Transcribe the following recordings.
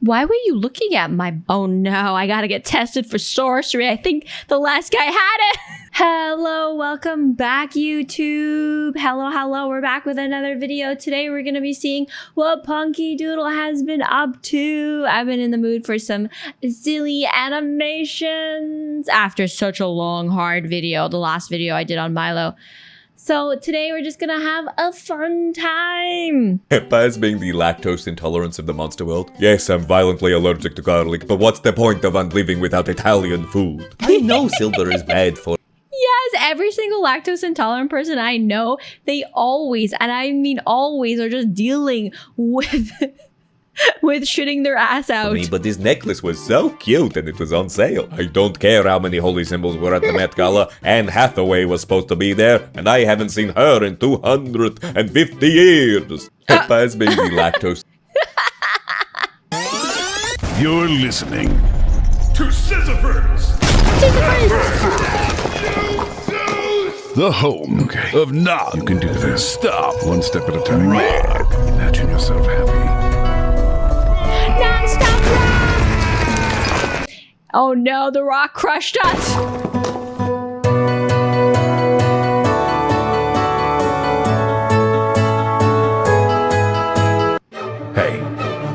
Why were you looking at my... Oh no, I gotta get tested for sorcery. I think the last guy had it. Hello, welcome back, YouTube. Hello, we're back with another video. Today we're gonna be seeing what Punkey Doodle has been up to. I've been in the mood for some silly animations after such a long, hard video. The last video I did on Milo. So today we're just gonna have a fun time. Vampires being the lactose intolerance of the monster world. Yes, I'm violently allergic to garlic, but what's the point of living without Italian food? I know silver is bad for... Yes, every single lactose intolerant person I know, they always, and I mean always, are just dealing with... with shitting their ass out. But this necklace was so cute and it was on sale. I don't care how many holy symbols were at the Met Gala. Anne Hathaway was supposed to be there, and I haven't seen her in 250 years. Vampires being the lactose. You're listening to Sisyphus! The home of Nog. You can do this. Stop. One step at a time. Rock. Imagine yourself happy. Non-stop rock! Oh no, the rock crushed us! Hey,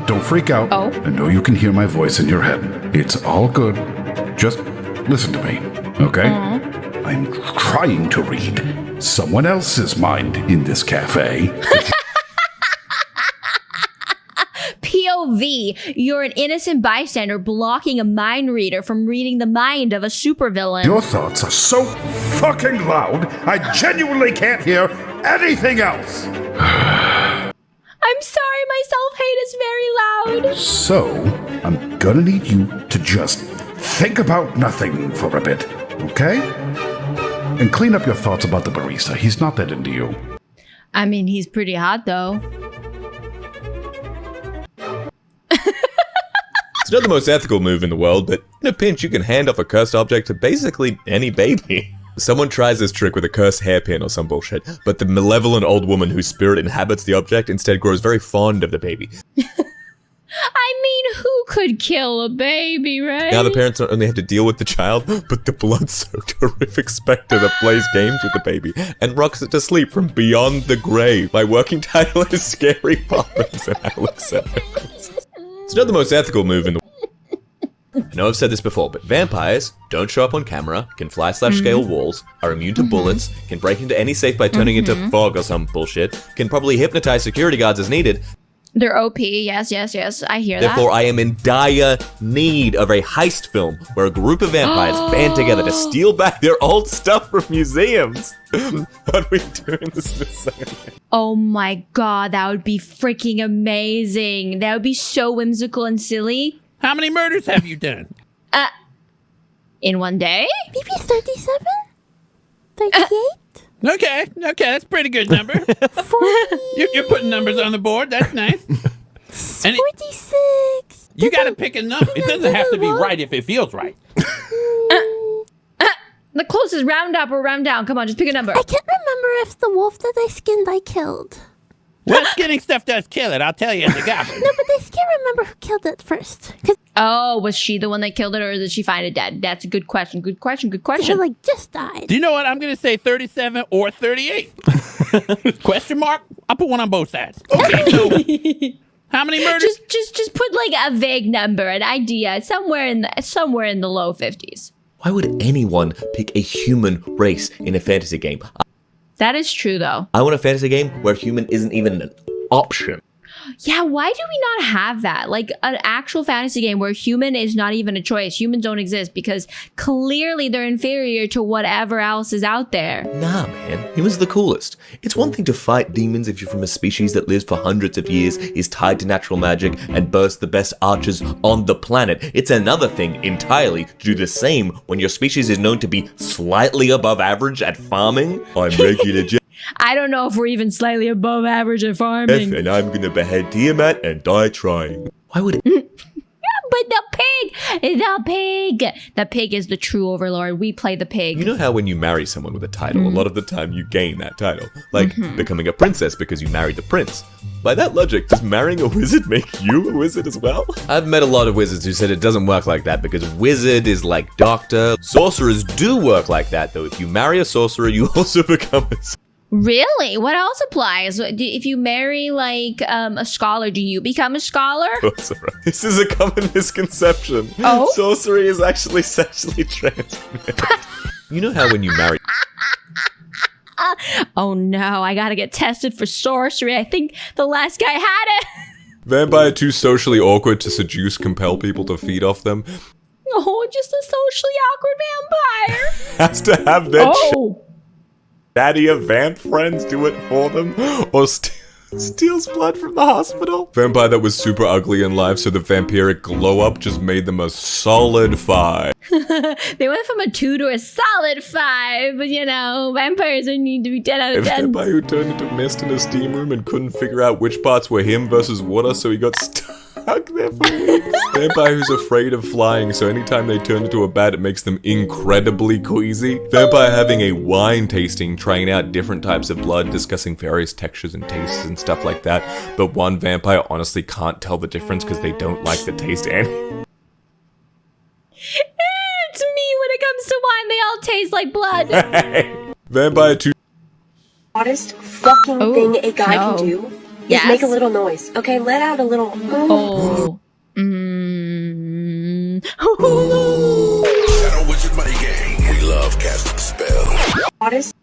don't freak out. Oh? I know you can hear my voice in your head. It's all good. Just listen to me, okay? I'm trying to read someone else's mind in this cafe. POV, you're an innocent bystander blocking a mind reader from reading the mind of a supervillain. Your thoughts are so fucking loud, I genuinely can't hear anything else. I'm sorry, my self-hate is very loud. So, I'm gonna need you to just think about nothing for a bit, okay? And clean up your thoughts about the barista. He's not that into you. I mean, he's pretty hot though. It's not the most ethical move in the world, but in a pinch you can hand off a cursed object to basically any baby. Someone tries this trick with a cursed hairpin or some bullshit, but the malevolent old woman whose spirit inhabits the object instead grows very fond of the baby. I mean, who could kill a baby, right? Now the parents not only have to deal with the child, but the blood-soaked horrific specter that plays games with the baby and rocks it to sleep from beyond the grave. My working title is Scary Papas and Alex. It's not the most ethical move in the I know I've said this before, but vampires don't show up on camera, can fly/scale walls, are immune to bullets, can break into any safe by turning into fog or some bullshit, can probably hypnotize security guards as needed. They're OP, yes, I hear that. Therefore, I am in dire need of a heist film where a group of vampires band together to steal back their old stuff from museums. What are we doing this in a second? Oh my god, that would be freaking amazing. That would be so whimsical and silly. How many murders have you done? In one day? Maybe 37? 38? Okay, that's a pretty good number. 40? You're putting numbers on the board. That's nice. 46? You gotta pick a number. It doesn't have to be right if it feels right. The closest, round up or round down. Come on, just pick a number. I can't remember if the wolf that I skinned I killed. Well, skinning stuff does kill it, I'll tell you as a goblin. No, but I can't remember who killed it first. Oh, was she the one that killed it, or did she find it dead? That's a good question. Good question. It like just died. Do you know what? I'm gonna say 37 or 38. Question mark? I'll put one on both sides. Okay, so how many murders? Just put like a vague number, an idea, somewhere in the low 50s. Why would anyone pick a human race in a fantasy game? That is true, though. I want a fantasy game where human isn't even an option. Yeah, why do we not have that? Like an actual fantasy game where human is not even a choice. Humans don't exist because clearly they're inferior to whatever else is out there. Nah, man. Humans are the coolest. It's one thing to fight demons if you're from a species that lives for hundreds of years, is tied to natural magic, and boasts the best archers on the planet. It's another thing entirely to do the same when your species is known to be slightly above average at farming. I'm regular I don't know if we're even slightly above average at farming. and I'm gonna behead Tiamat and die trying. Why would it? But the pig is the true overlord. We play the pig. You know how when you marry someone with a title, a lot of the time you gain that title. Like becoming a princess because you married the prince. By that logic, does marrying a wizard make you a wizard as well? I've met a lot of wizards who said it doesn't work like that because wizard is like doctor. Sorcerers do work like that though. If you marry a sorcerer, you also become a Really? What else applies? If you marry like a scholar, do you become a scholar? sorcerer. This is a common misconception. Oh? Sorcery is actually sexually transmitted. You know how when you marry... Oh no, I gotta get tested for sorcery. I think the last guy had it. Vampire too socially awkward to seduce, compel people to feed off them. Oh, just a socially awkward vampire. Has to have their Oh. daddy of vamp friends do it for them, or steals blood from the hospital. Vampire that was super ugly in life, so the vampiric glow up just made them a solid 5. They went from a 2 to a solid 5, but you know, vampires need to be 10 out A of 10. vampire who turned into mist in a steam room and couldn't figure out which parts were him versus water, so he got stuck there for weeks. Vampire who's afraid of flying, so anytime they turn into a bat, it makes them incredibly queasy. Vampire having a wine tasting, trying out different types of blood, discussing various textures and tastes and stuff like that. But one vampire honestly can't tell the difference because they don't like the taste any. It's me when it comes to wine. They all taste like blood. Vampire 2. Hottest fucking thing a guy no. can do is Yes. make a little noise. Okay, let out a little. Oh. Shadow Wizard Money Gang. We love casting spells. Hottest.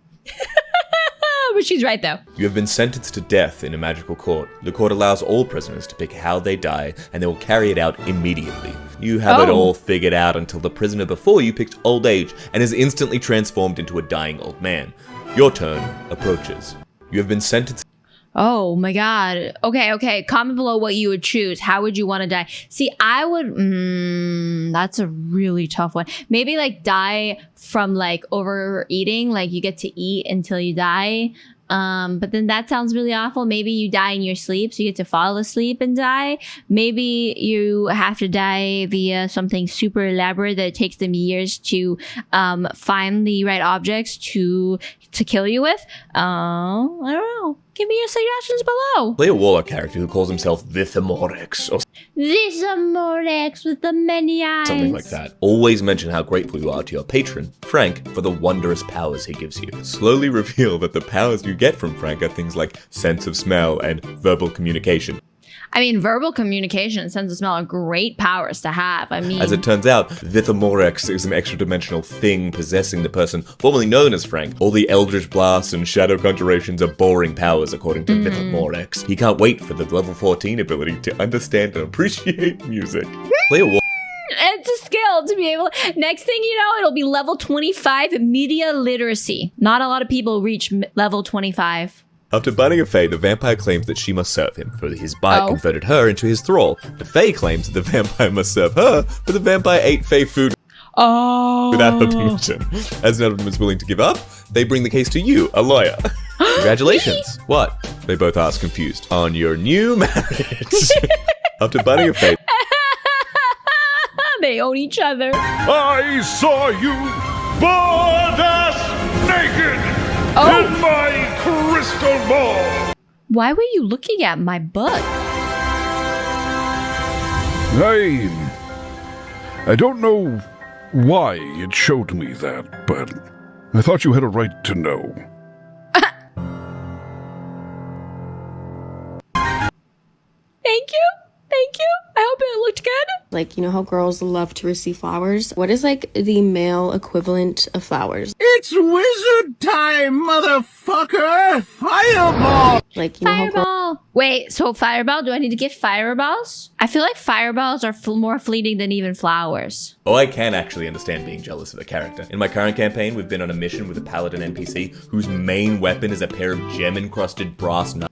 But she's right though. You have been sentenced to death in a magical court. The court allows all prisoners to pick how they die, and they will carry it out immediately. You have it all figured out until the prisoner before you picked old age and is instantly transformed into a dying old man. Your turn approaches. You have been sentenced. Oh my god. Okay. Comment below what you would choose. How would you want to die? See, I would... that's a really tough one. Maybe like die from like overeating. Like you get to eat until you die. But then that sounds really awful. Maybe you die in your sleep, so you get to fall asleep and die. Maybe you have to die via something super elaborate that it takes them years to find the right objects to kill you with. I don't know. Give me your suggestions below. Play a warlock character who calls himself Vituber or This Amorex with the many eyes. something like that. Always mention how grateful you are to your patron, Frank, for the wondrous powers he gives you. Slowly reveal that the powers you get from Frank are things like sense of smell and verbal communication. I mean, verbal communication and sense of smell are great powers to have. I mean, As it turns out, Vituber is an extra-dimensional thing possessing the person formerly known as Frank. All the Eldritch Blasts and Shadow Conjurations are boring powers, according to Vituber. He can't wait for the level 14 ability to understand and appreciate music. Play a it's a skill to be able. Next thing you know, it'll be level 25 media literacy. Not a lot of people reach level 25. After biting a Fae, the vampire claims that she must serve him, for his bite converted her into his thrall. The Fae claims that the vampire must serve her, but the vampire ate Fae food without her permission. As none of them is willing to give up, they bring the case to you, a lawyer. Congratulations. What? They both ask, confused. On your new marriage. After biting a Fae, They own each other. I saw you butt-ass naked in my crystal ball. Why were you looking at my butt? I don't know why it showed me that, but I thought you had a right to know. Thank you. I hope it looked good. Like, you know how girls love to receive flowers? What is like the male equivalent of flowers? It's wizard time, motherfucker! Fireball! Like, you know how girls... Fireball. Wait, so fireball? Do I need to get fireballs? I feel like fireballs are more fleeting than even flowers. oh, I can actually understand being jealous of a character. In my current campaign, we've been on a mission with a paladin NPC whose main weapon is a pair of gem-encrusted brass knuckles.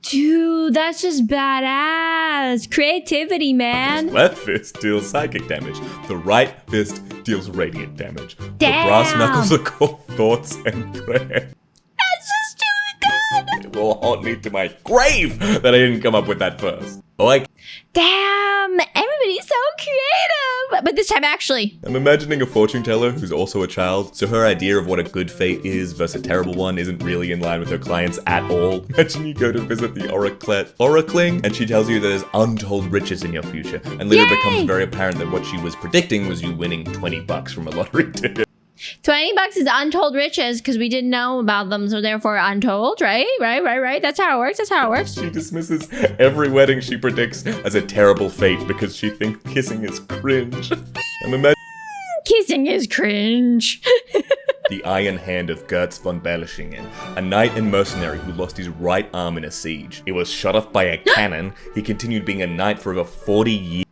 Dude, that's just badass. Creativity, man. Left fist deals psychic damage. The right fist deals radiant damage. Damn. The brass knuckles are called thoughts and prayer. That's just too good. It will haunt me to my grave that I didn't come up with that first. Oh, Damn, everybody's so creative. but this time actually. I'm imagining a fortune teller who's also a child, so her idea of what a good fate is versus a terrible one isn't really in line with her clients at all. Imagine you go to visit the oracling, and she tells you that there's untold riches in your future, and later it becomes very apparent that what she was predicting was you winning $20 from a lottery ticket. $20 is untold riches because we didn't know about them, so therefore untold, right? Right. That's how it works. She dismisses every wedding she predicts as a terrible fate because she thinks kissing is cringe. I'm imagining Kissing is cringe. the iron hand of Gertz von Berlichingen, a knight and mercenary who lost his right arm in a siege. He was shot off by a cannon. He continued being a knight for over 40 years.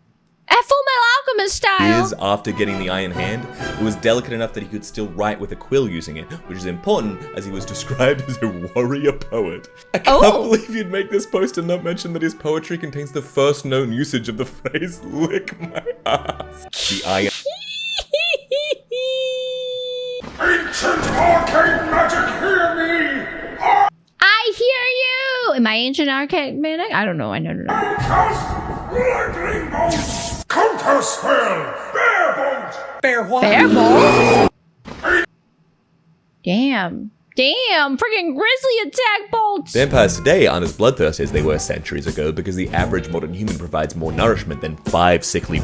Full Metal Alchemist style. Years after getting the iron hand, it was delicate enough that he could still write with a quill using it, which is important as he was described as a warrior poet. I can't believe you'd make this post and not mention that his poetry contains the first known usage of the phrase "lick my ass." The iron. Ancient arcane magic, hear me! I hear you. Am I ancient arcane magic? I don't know. I don't know. Cast lightning bolt! Counter spell! Bear bolt! Bear what? Bear bolts? Damn, freaking grizzly attack bolts. Vampires today aren't as bloodthirsty as they were centuries ago because the average modern human provides more nourishment than 5 sickly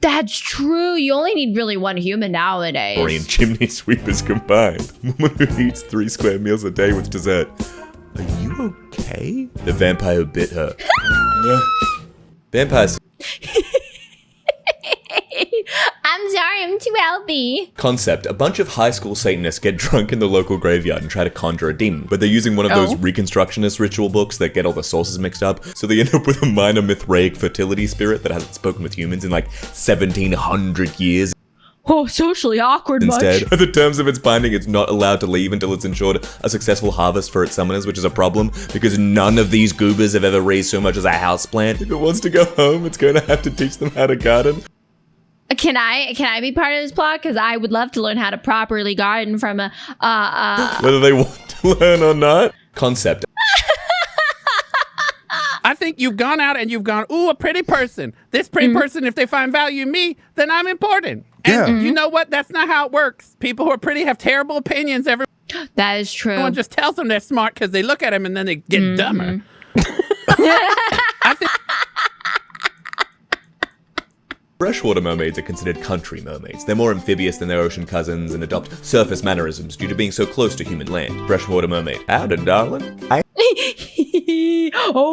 That's true. You only need really one human nowadays. Victorian chimney sweepers combined. Woman who eats 3 square meals a day with dessert. Are you okay? The vampire who bit her. Yeah. Vampires. I'm sorry, I'm too healthy. Concept: a bunch of high school Satanists get drunk in the local graveyard and try to conjure a demon, but they're using one of those Reconstructionist ritual books that get all the sources mixed up, so they end up with a minor Mithraic fertility spirit that hasn't spoken with humans in like 1700 years. Oh, socially awkward Instead, much. the terms of its binding, it's not allowed to leave until it's ensured a successful harvest for its summoners, which is a problem because none of these goobers have ever raised so much as a houseplant. If it wants to go home, it's going to have to teach them how to garden. Can I be part of this plot? Because I would love to learn how to properly garden from a Whether they want to learn or not. Concept. I think you've gone out and you've gone, ooh, a pretty person. This pretty person, if they find value in me, then I'm important. And you know what? That's not how it works. People who are pretty have terrible opinions. That is true. Everyone just tells them they're smart because they look at them and then they get dumber. I think Freshwater mermaids are considered country mermaids. They're more amphibious than their ocean cousins and adopt surface mannerisms due to being so close to human land. Freshwater mermaid. Howdy, darling. I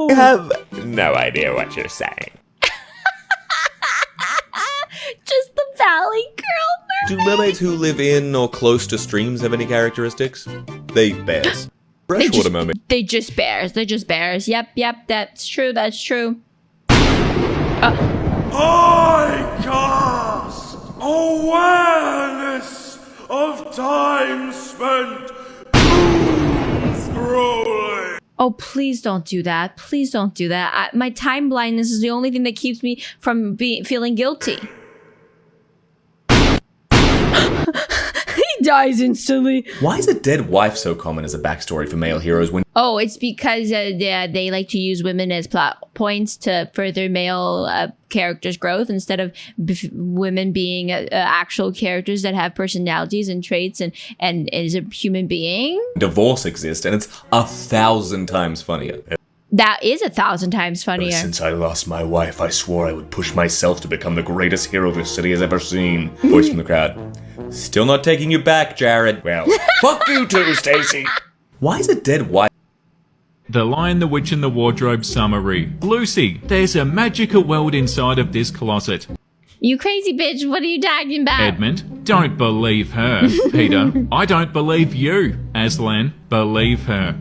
have no idea what you're saying. Just the Valley Girl Do mermaids who live in or close to streams have any characteristics? They bears. Freshwater mermaids. They're just bears. Yep, that's true. I cast awareness of time spent scrolling. Oh, please don't do that. My time blindness is the only thing that keeps me from feeling guilty. He dies instantly. Why is a dead wife so common as a backstory for male heroes when Oh, it's because they like to use women as plot points to further male characters' growth instead of women being actual characters that have personalities and traits and is a human being? divorce exists, and it's 1,000 times funnier. That is 1,000 times funnier. Since I lost my wife, I swore I would push myself to become the greatest hero this city has ever seen. Voice from the crowd. Still not taking you back, Jared. Well, fuck you too, Stacy. Why is a dead wife? The Lion, the Witch, and the Wardrobe summary. Lucy, there's a magical world inside of this closet. You crazy bitch, what are you talking about? Edmund, don't believe her. Peter, I don't believe you. Aslan, believe her.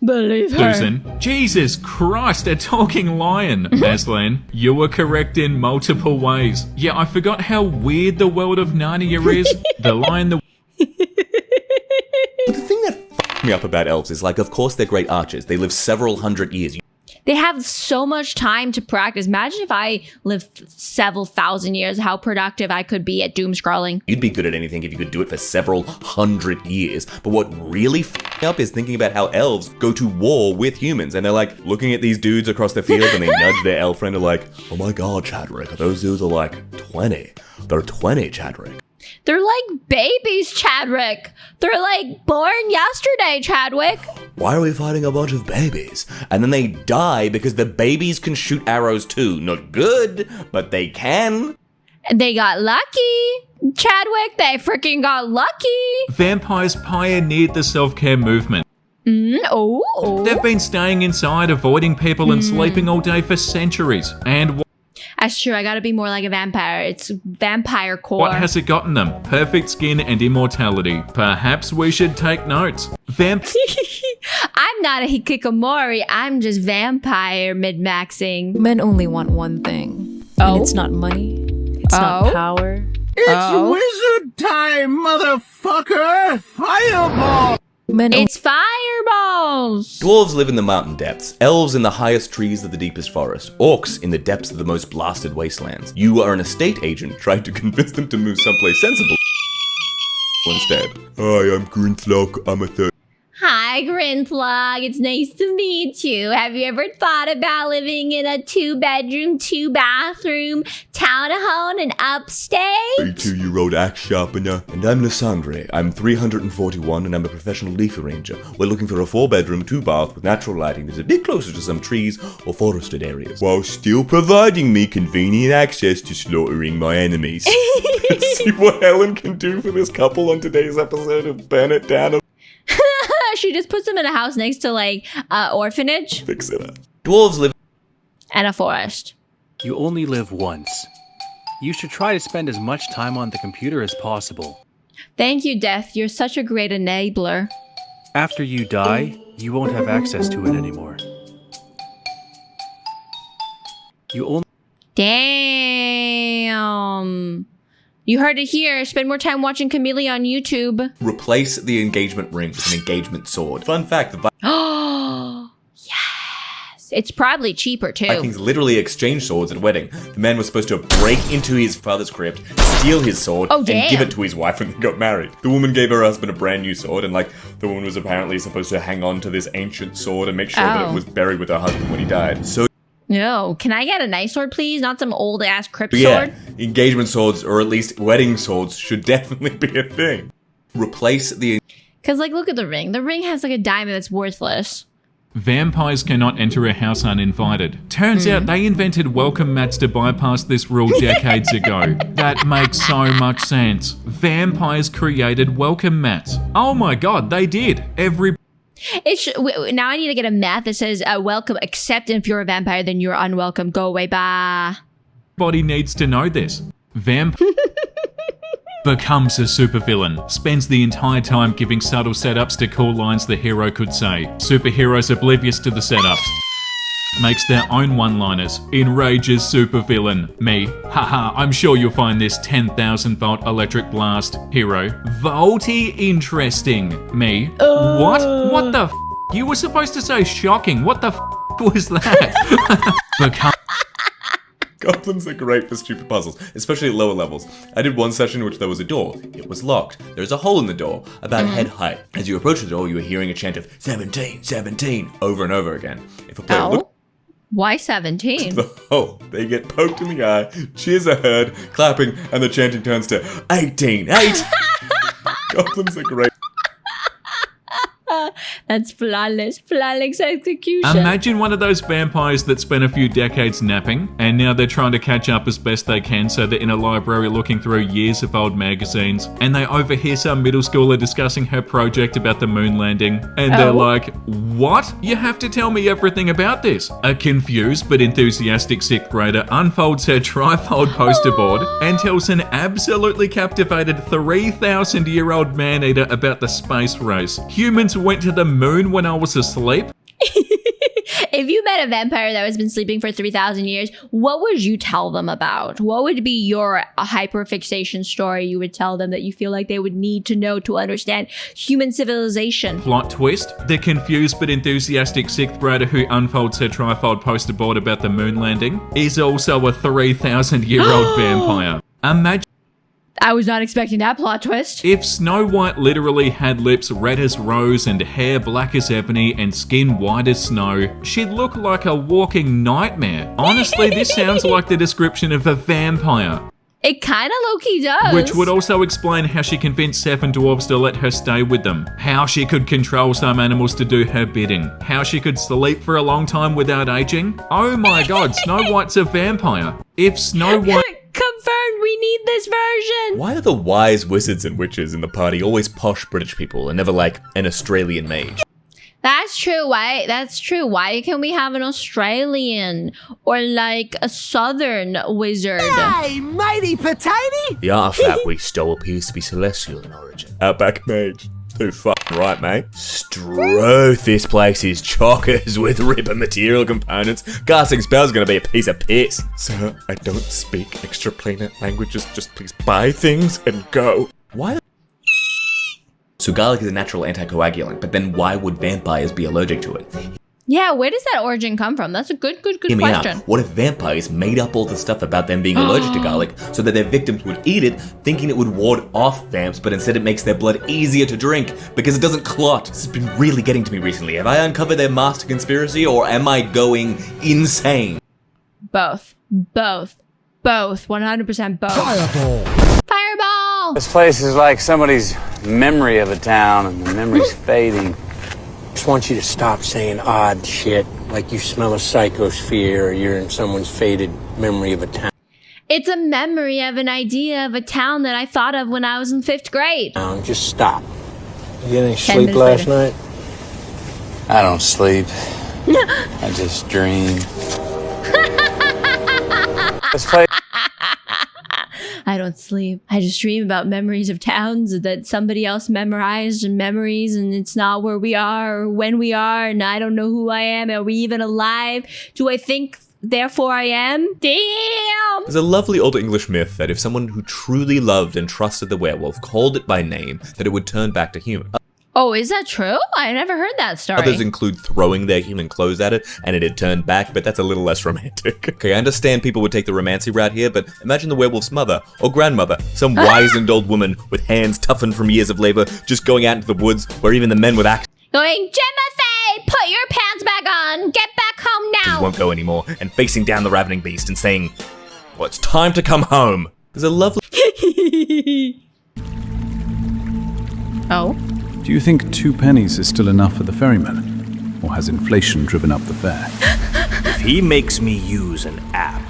Believe her. Susan, Jesus Christ, a talking lion. Aslan, you were correct in multiple ways. Yeah, I forgot how weird the world of Narnia is. The Lion, the... The thing that f***ed me up about elves is, like, of course they're great archers. They live several hundred years. They have so much time to practice. Imagine if I lived several thousand years, how productive I could be at doom scrolling. You'd be good at anything if you could do it for several hundred years. But what really f***ed me up is thinking about how elves go to war with humans. And they're like looking at these dudes across the field and they nudge their elf friend and are like, oh my god, Chadwick, those dudes are like 20. They're 20, Chadwick. They're like babies, Chadwick. They're like born yesterday, Chadwick. Why are we fighting a bunch of babies? And then they die because the babies can shoot arrows too. Not good, but they can. They got lucky. Chadwick, they freaking got lucky. Vampires pioneered the self-care movement. Oh. They've been staying inside, avoiding people and sleeping all day for centuries. And That's true. I gotta be more like a vampire. It's vampire core. what has it gotten them? Perfect skin and immortality. Perhaps we should take notes. I'm not a hikikomori. I'm just vampire mid-maxing. Men only want one thing. Oh. And it's not money. It's not power. Wizard time, motherfucker! Fireball! It's fireballs! Dwarves live in the mountain depths, elves in the highest trees of the deepest forest, orcs in the depths of the most blasted wastelands. You are an estate agent trying to convince them to move someplace sensible instead. Hi, I'm Grinthlock. I'm a third. Hi, Grinthlock. It's nice to meet you. Have you ever thought about living in a 2-bedroom, 2-bathroom townhome in upstate? 32-year-old axe sharpener. And I'm Lysandre. I'm 341 and I'm a professional leaf arranger. We're looking for a 4-bedroom, 2-bath with natural lighting that's a bit closer to some trees or forested areas, while still providing me convenient access to slaughtering my enemies. Let's see what Helen can do for this couple on today's episode of Burn It Down. She just puts them in a house next to, like, orphanage. Fix it up. Dwarves live and a forest. You only live once. You should try to spend as much time on the computer as possible. Thank you, Death. You're such a great enabler. After you die, you won't have access to it anymore. You only... Damn. You heard it here. Spend more time watching Camellia on YouTube. replace the engagement ring with an engagement sword. Fun fact, the Oh, yes. It's probably cheaper, too. Vikings literally exchanged swords at a wedding. The man was supposed to break into his father's crypt, steal his sword, and give it to his wife when they got married. The woman gave her husband a brand new sword, and the woman was apparently supposed to hang on to this ancient sword and make sure that it was buried with her husband when he died. So no, can I get a nice sword, please? Not some old-ass crypt yeah, sword? engagement swords, or at least wedding swords, should definitely be a thing. Replace the... Because, look at the ring. The ring has, a diamond that's worthless. Vampires cannot enter a house uninvited. Turns out they invented welcome mats to bypass this rule decades ago. That makes so much sense. Vampires created welcome mats. Oh my god, they did. Now I need to get a mat that says, welcome, except if you're a vampire, then you're unwelcome. Go away, bye. Everybody needs to know this. Becomes a supervillain. Spends the entire time giving subtle setups to cool lines the hero could say. Superheroes oblivious to the setups. Makes their own one-liners. Enrages supervillain. Me. Haha, I'm sure you'll find this 10,000 volt electric blast. Hero. Volty interesting. Me. What? What the f***? You were supposed to say shocking. What the f*** was that? Goblins are great for stupid puzzles, especially at lower levels. I did one session in which there was a door. It was locked. There's a hole in the door, about head height. As you approach the door, you are hearing a chant of 17, 17, over and over again. If a player looks why 17? the hole, they get poked in the eye, cheers are heard, clapping, and the chanting turns to 18, 8. Goblins are great. That's flawless execution. Imagine one of those vampires that spent a few decades napping, and now they're trying to catch up as best they can, so they're in a library looking through years of old magazines, and they overhear some middle schooler discussing her project about the moon landing, and they're like, what? You have to tell me everything about this. A confused but enthusiastic 6th grader unfolds her trifold poster board and tells an absolutely captivated 3,000-year-old man-eater about the space race. Humans went to the moon when I was asleep? If you met a vampire that has been sleeping for 3,000 years, what would you tell them about? What would be your hyperfixation story you would tell them that you feel like they would need to know to understand human civilization? Plot twist, the confused but enthusiastic 6th grader who unfolds her trifold poster board about the moon landing is also a 3,000-year-old vampire. Imagine I was not expecting that plot twist. if Snow White literally had lips red as rose and hair black as ebony and skin white as snow, she'd look like a walking nightmare. Honestly, this sounds like the description of a vampire. It kind of low-key does. Which would also explain how she convinced 7 dwarves to let her stay with them. How she could control some animals to do her bidding. How she could sleep for a long time without aging. Oh my god, Snow White's a vampire. If Snow White... Confirmed, we need this version. Why are the wise wizards and witches in the party always posh British people and never like an Australian mage? That's true. Why? That's true. Why can't we have an Australian or like a Southern wizard? Hey, matey potato! The artifact we stole appears to be celestial in origin. Outback mage. Too fucking right, mate. Stroth, this place is chockers with ripper material components. Casting spells gonna be a piece of piss. Sir, I don't speak extraplanar languages. Just please buy things and go. Why? So garlic is a natural anticoagulant, but then why would vampires be allergic to it? Yeah, where does that origin come from? That's a good Hear me question. out. What if vampires made up all the stuff about them being allergic to garlic so that their victims would eat it, thinking it would ward off vamps, but instead it makes their blood easier to drink because it doesn't clot? This has been really getting to me recently. Have I uncovered their master conspiracy, or am I going insane? Both. 100% both. Fireball! This place is like somebody's memory of a town, and the memory's fading. Just want you to stop saying odd shit, like you smell a psychosphere or you're in someone's faded memory of a town. It's a memory of an idea of a town that I thought of when I was in 5th grade. Just stop. You get any sleep last night? I don't sleep. I just dream. This place. I don't sleep. I just dream about memories of towns that somebody else memorized and memories, and it's not where we are or when we are, and I don't know who I am. Are we even alive? Do I think, therefore I am? Damn! There's a lovely old English myth that if someone who truly loved and trusted the werewolf called it by name, that it would turn back to human. Oh, is that true? I never heard that story. Others include throwing their human clothes at it and it had turned back, but that's a little less romantic. Okay, I understand people would take the romancy route here, but imagine the werewolf's mother or grandmother, some wizened old woman with hands toughened from years of labor, just going out into the woods where even the men with axes going, Timothy, put your pants back on. Get back home now. won't go anymore, and facing down the ravening beast and saying, well, it's time to come home. There's a lovely... Oh? Do you think 2 pennies is still enough for the ferryman? Or has inflation driven up the fare? If he makes me use an app,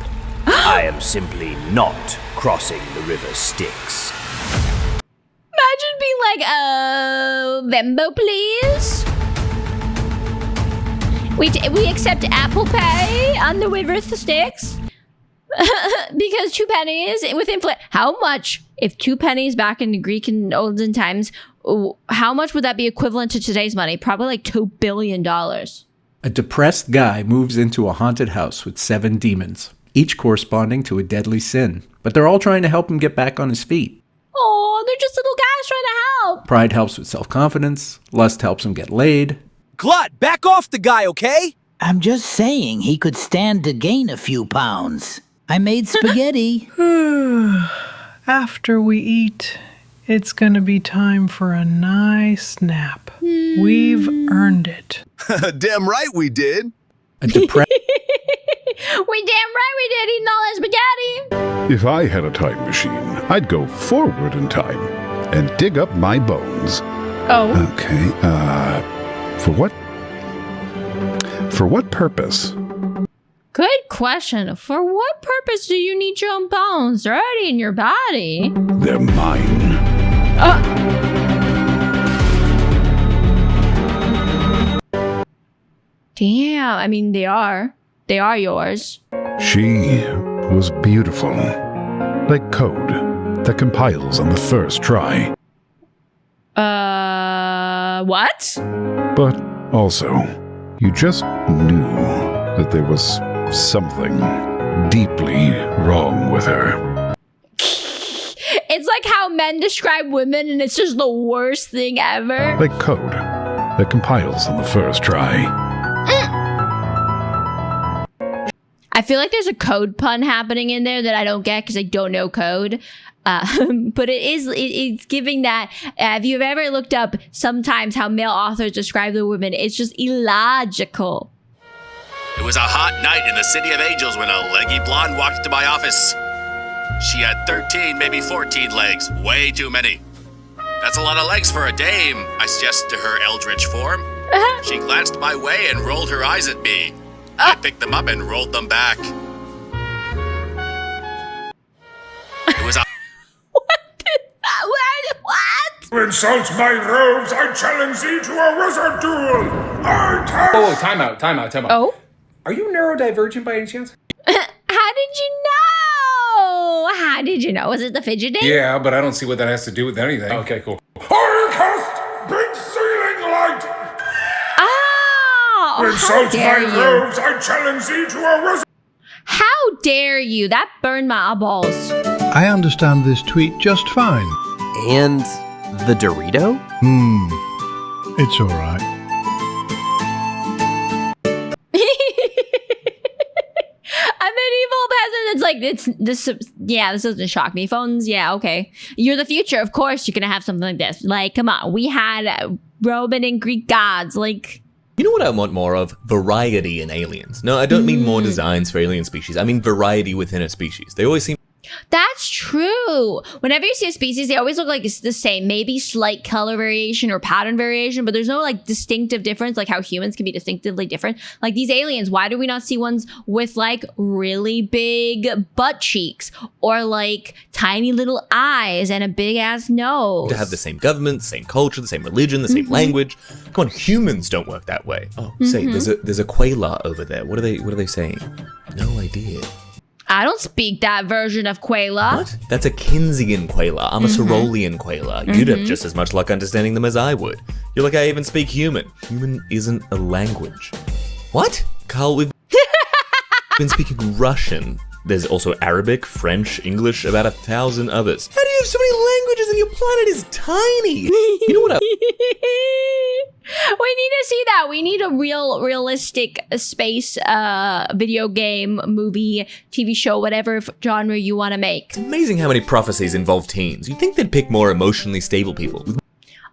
I am simply not crossing the river Styx. Imagine being like, Venmo, please. We accept Apple Pay on the river Styx. Because 2 pennies with inflation. How much, if 2 pennies back in the Greek and olden times, how much would that be equivalent to today's money? Probably like $2 billion. A depressed guy moves into a haunted house with 7 demons, each corresponding to a deadly sin. But they're all trying to help him get back on his feet. Oh, they're just little guys trying to help. Pride helps with self-confidence. Lust helps him get laid. Glut, back off the guy, okay? I'm just saying he could stand to gain a few pounds. I made spaghetti. After we eat, it's gonna be time for a nice nap. We've earned it. Damn right we did. A depressed... We damn right we did, eating all that spaghetti. If I had a time machine, I'd go forward in time and dig up my bones. Oh. Okay, For what purpose? Good question. For what purpose do you need your own bones? They're already in your body. They're mine. Damn, I mean, they are. They are yours. She was beautiful. Like code that compiles on the first try. What? But also, you just knew that there was something deeply wrong with her. It's like how men describe women and it's just the worst thing ever. Like code that compiles on the first try. I feel like there's a code pun happening in there that I don't get because I don't know code. But it's giving that, if you've ever looked up sometimes how male authors describe the women, it's just illogical. It was a hot night in the City of Angels when a leggy blonde walked into my office. She had 13, maybe 14 legs. Way too many. That's a lot of legs for a dame, I suggested to her eldritch form. She glanced my way and rolled her eyes at me. I picked them up and rolled them back. It was a... What? To insult my robes, I challenge thee to a wizard duel! I cast... Oh, time out. Oh? Are you neurodivergent by any chance? How did you know? How did you know? Was it the fidgeting? Yeah, but I don't see what that has to do with anything. Okay, cool. I cast big ceiling light! Oh! To insult dare my you. robes, I challenge thee to a wizard... How dare you? That burned my eyeballs. I understand this tweet just fine. And the Dorito? It's all right. A medieval peasant. It's like this. Yeah, this doesn't shock me. Phones. Yeah, okay. You're the future. Of course, you're gonna have something like this. Like, come on. We had Roman and Greek gods. Like. You know what I want more of? Variety in aliens. No, I don't mean more designs for alien species. I mean variety within a species. They always seem... That's true. Whenever you see a species, they always look like it's the same. Maybe slight color variation or pattern variation, but there's no like distinctive difference, like how humans can be distinctively different. Like these aliens, why do we not see ones with like really big butt cheeks or like tiny little eyes and a big ass nose? To have the same government, the same culture, the same religion, the same language. Come on, humans don't work that way. Oh, say there's a Quayla over there. What are they saying? No idea. I don't speak that version of Quayla. What? That's a Kinsian Quayla. I'm a Cerulean Quayla. You'd have just as much luck understanding them as I would. You're like, I even speak human. Human isn't a language. What? Carl, we've been speaking Russian. There's also Arabic, French, English, about 1,000 others. How do you have so many languages and your planet is tiny? You know what We need to see that. We need a realistic space video game, movie, TV show, whatever genre you want to make. It's amazing how many prophecies involve teens. You'd think they'd pick more emotionally stable people with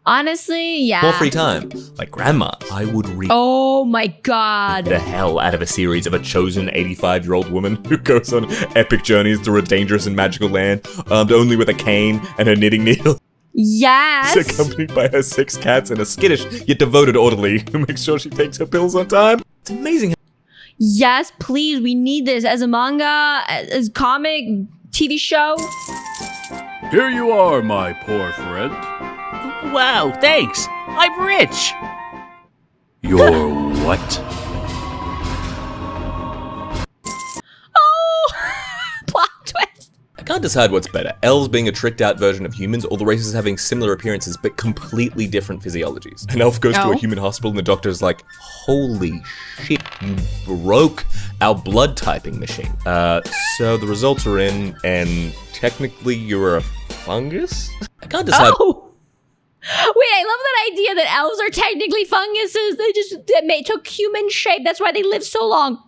honestly, yeah. more free time. Like grandma. I would read oh my god. the hell out of a series of a chosen 85-year-old woman who goes on epic journeys through a dangerous and magical land, armed only with a cane and her knitting needle. Yes. She's accompanied by her 6 cats and a skittish yet devoted orderly who makes sure she takes her pills on time. It's amazing. Yes, please. We need this as a manga, as comic, TV show. Here you are, my poor friend. Wow, thanks. I'm rich. You're what? Plot twist. I can't decide what's better, elves being a tricked out version of humans or the races having similar appearances but completely different physiologies. An elf goes to a human hospital and the doctor's like, holy shit, you broke our blood typing machine. So the results are in and technically you're a fungus? I can't decide. Oh. Wait, I love that idea that elves are technically funguses. They took human shape. That's why they live so long.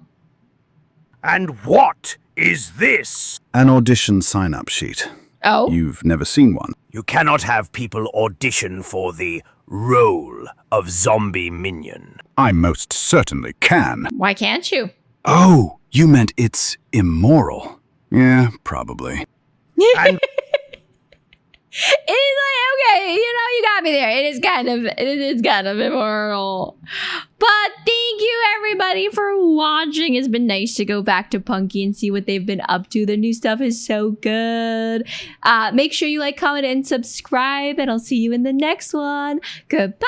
And what is this? An audition sign-up sheet. Oh? You've never seen one. You cannot have people audition for the role of zombie minion. I most certainly can. Why can't you? Oh, you meant it's immoral. Yeah, probably. And It is like, okay, you got me there. It is kind of immoral. But thank you everybody for watching. It's been nice to go back to Punkey and see what they've been up to. The new stuff is so good. Make sure you like, comment, and subscribe, and I'll see you in the next one. Goodbye.